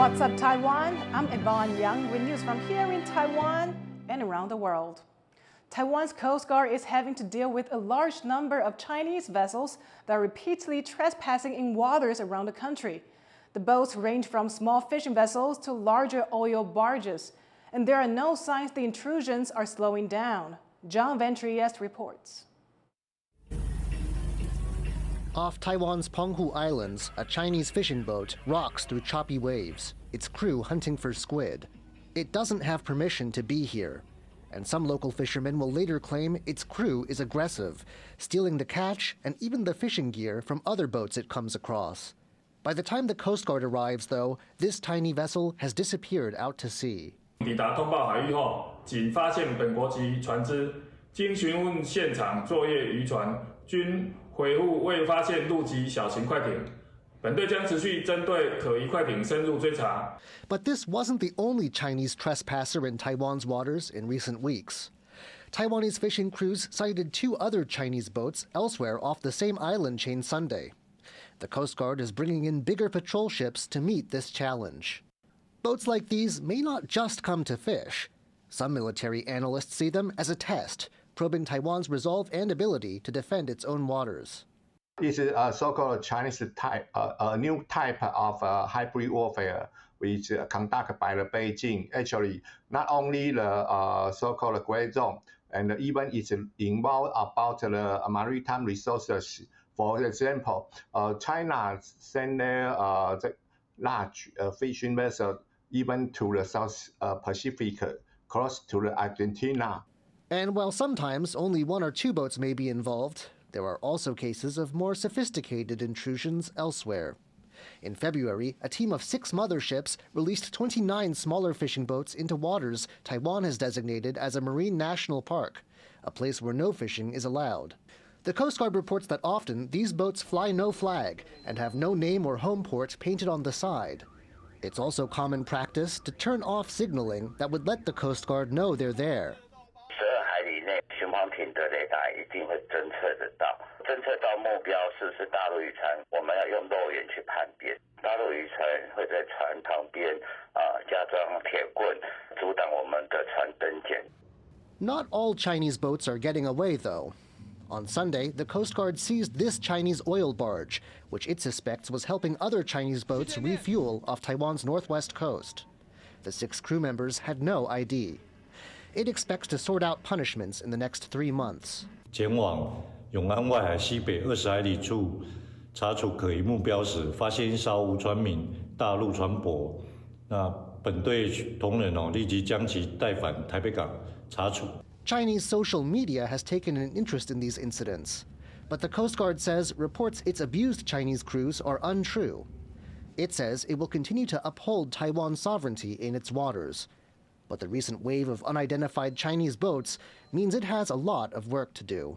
What's up, Taiwan? I'm Yvonne Yang with news from here in Taiwan and around the world. Taiwan's Coast Guard is having to deal with a large number of Chinese vessels that are repeatedly trespassing in waters around the country. The boats range from small fishing vessels to larger oil barges, and there are no signs the intrusions are slowing down. John Van Trieste reports. Off Taiwan's Penghu Islands, a Chinese fishing boat rocks through choppy waves, its crew hunting for squid. It doesn't have permission to be here, and some local fishermen will later claim its crew is aggressive, stealing the catch and even the fishing gear from other boats it comes across. By the time the Coast Guard arrives, though, this tiny vessel has disappeared out to sea. 抵达通报海域后，仅发现本国籍船只，经询问现场作业渔船均回复未发现陆籍小型快艇。本队将持续针对可疑快艇深入追查。But this wasn't the only Chinese trespasser in Taiwan's waters in recent weeks. Taiwanese fishing crews sighted 2 other Chinese boats elsewhere off the same island chain Sunday. The Coast Guard is bringing in bigger patrol ships to meet this challenge. Boats like these may not just come to fish. Some military analysts see them as a test, probing Taiwan's resolve and ability to defend its own waters. This is a so-called Chinese type, a new type of hybrid warfare, which conducted by the Beijing. Actually, not only the so-called gray zone, and even it's involved about the maritime resources. For example, China sent their large fishing vessel even to the South Pacific, close to the Argentina. And while sometimes only 1 or 2 boats may be involved, there are also cases of more sophisticated intrusions elsewhere. In February, a team of 6 motherships released 29 smaller fishing boats into waters Taiwan has designated as a marine national park, a place where no fishing is allowed. The Coast Guard reports that often these boats fly no flag and have no name or home port painted on the side. It's also common practice to turn off signaling that would let the Coast Guard know they're there. Not all Chinese boats are getting away, though. On Sunday, the Coast Guard seized this Chinese oil barge, which it suspects was helping other Chinese boats refuel off Taiwan's northwest coast. The 6 crew members had no ID. It expects to sort out punishments in the next 3 months. 前往永安外海西北20海里处查处可疑目标时，发现一艘无船名大陆船舶。那本队同仁立即将其带返台北港查处。 Chinese social media has taken an interest in these incidents, but the Coast Guard says reports it's abused Chinese crews are untrue. It says it will continue to uphold Taiwan's sovereignty in its waters. But the recent wave of unidentified Chinese boats means it has a lot of work to do.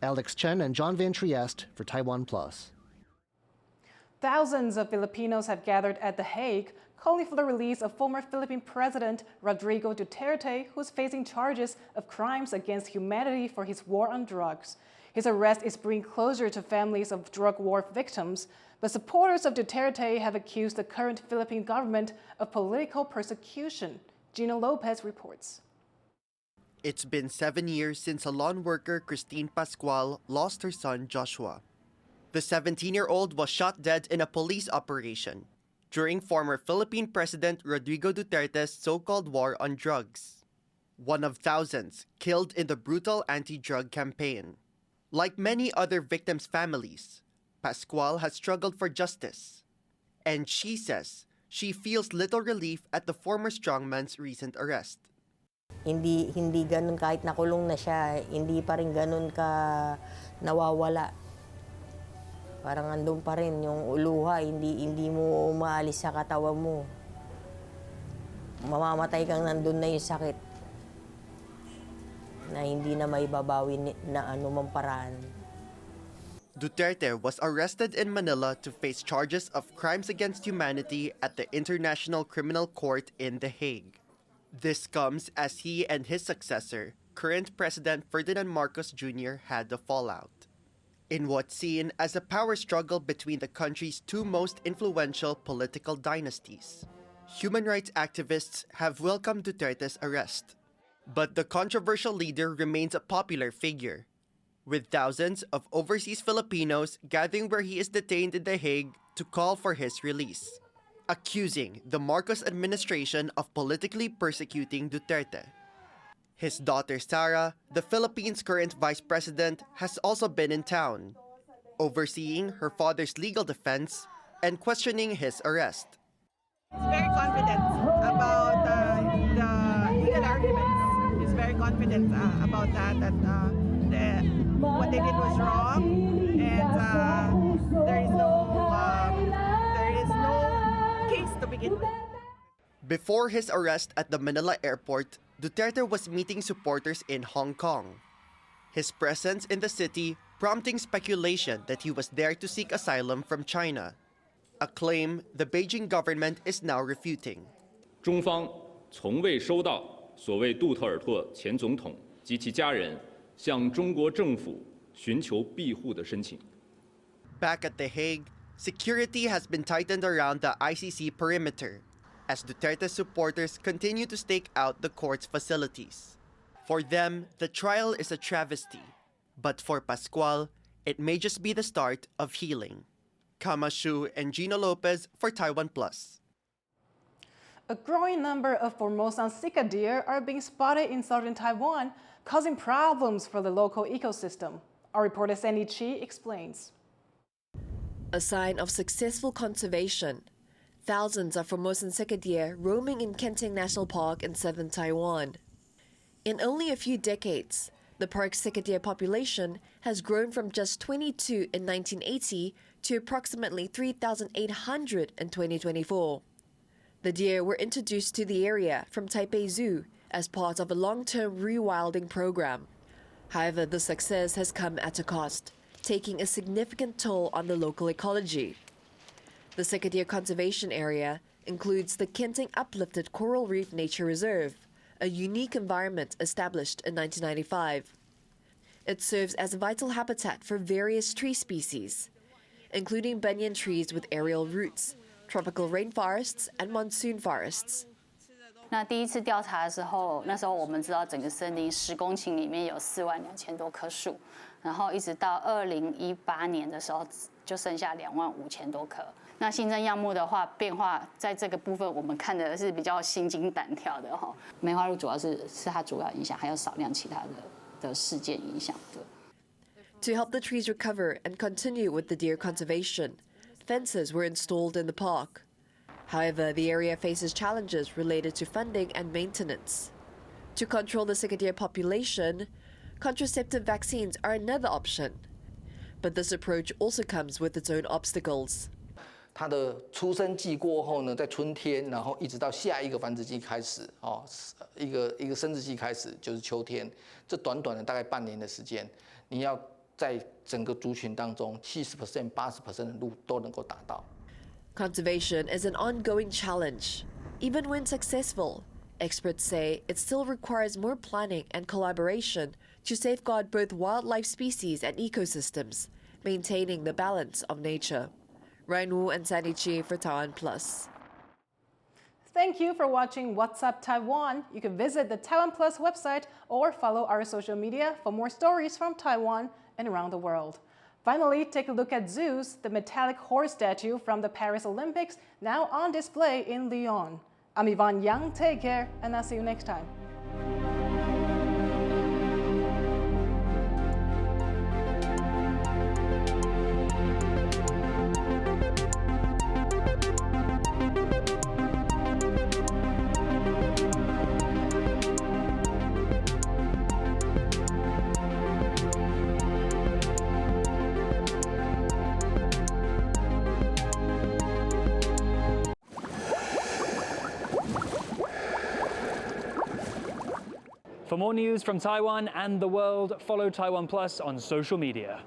Alex Chen and John Van Trieste for TaiwanPlus. Thousands of Filipinos have gathered at The Hague, calling for the release of former Philippine President Rodrigo Duterte, who's facing charges of crimes against humanity for his war on drugs. His arrest is bringing closure to families of drug war victims, but supporters of Duterte have accused the current Philippine government of political persecution. Gina Lopez reports. It's been 7 years since salon worker Christine Pascual lost her son Joshua. The 17-year-old was shot dead in a police operation during former Philippine President Rodrigo Duterte's so-called war on drugs, one of thousands killed in the brutal anti-drug campaign. Like many other victims' families, Pascual has struggled for justice, and she says she feels little relief at the former strongman's recent arrest. Hindi ganun kahit nakulong na siya, hindi pa rin ganun ka nawawala. Parang andun pa rin yung uluha, hindi mo maalis sa katawan mo. Mamamatay kang nandun na yung sakit na hindi na maibabawi na anumang paraan. Duterte was arrested in Manila to face charges of crimes against humanity at the International Criminal Court in The Hague. This comes as he and his successor, current President Ferdinand Marcos Jr., had a fallout. In what's seen as a power struggle between the country's 2 most influential political dynasties. human rights activists have welcomed Duterte's arrest. But the controversial leader remains a popular figure, with thousands of overseas Filipinos gathering where he is detained in The Hague to call for his release, accusing the Marcos administration of politically persecuting Duterte. His daughter Sara, the Philippines' current vice president, has also been in town, overseeing her father's legal defense and questioning his arrest. He's very confident about the legal arguments. He's very confident about that what they did was wrong, and there is no case to begin with. Before his arrest at the Manila airport, Duterte was meeting supporters in Hong Kong. His presence in the city prompting speculation that he was there to seek asylum from China, a claim the Beijing government is now refuting. 中方从未收到所谓杜特尔特前总统及其家人向中国政府寻求庇护的申请。 Back at The Hague, security has been tightened around the ICC perimeter as Duterte's supporters continue to stake out the court's facilities. For them, the trial is a travesty, but for Pascual, it may just be the start of healing. Kamashu and Gino Lopez for TaiwanPlus. A growing number of Formosan Sika deer are being spotted in southern Taiwan, causing problems for the local ecosystem. Our reporter Sandy Chi explains. A sign of successful conservation. Thousands of Formosan Sika deer roaming in Kenting National Park in southern Taiwan. In only a few decades, the park's Sika deer population has grown from just 22 in 1980 to approximately 3,800 in 2024. The deer were introduced to the area from Taipei Zoo as part of a long-term rewilding program. However, the success has come at a cost, taking a significant toll on the local ecology. The Sika deer conservation area includes the Kenting Uplifted Coral Reef Nature Reserve, a unique environment established in 1995. It serves as a vital habitat for various tree species, including banyan trees with aerial roots, tropical rainforests, and monsoon forests. 那第一次调查的时候，那时候我们知道整个森林10公顷里面有42000多棵树，然后一直到2018年的时候，就剩下25000多棵。那新增样目的话，变化在这个部分我们看的是比较心惊胆跳的哈。梅花鹿主要是它主要影响，还有少量其他的事件影响的。 To help the trees recover and continue with the deer conservation, fences were installed in the park. However, the area faces challenges related to funding and maintenance. To control the Sika deer population, contraceptive vaccines are another option. But this approach also comes with its own obstacles. 它的出生季过后呢，在春天，然后一直到下一个繁殖季开始，一个生殖季开始就是秋天，这短短的大概半年的时间，你要在整个族群当中70%、80% 的鹿都能够达到。 Conservation is an ongoing challenge. Even when successful, experts say it still requires more planning and collaboration to safeguard both wildlife species and ecosystems, maintaining the balance of nature. Ryan Wu and Sandy Chi for TaiwanPlus. Thank you for watching What's Up Taiwan. You can visit the TaiwanPlus website or follow our social media for more stories from Taiwan and around the world. Finally, take a look at Zeus, the metallic horse statue from the Paris Olympics, now on display in Lyon. I'm Yvonne Yang, take care, and I'll see you next time. For more news from Taiwan and the world, follow TaiwanPlus on social media.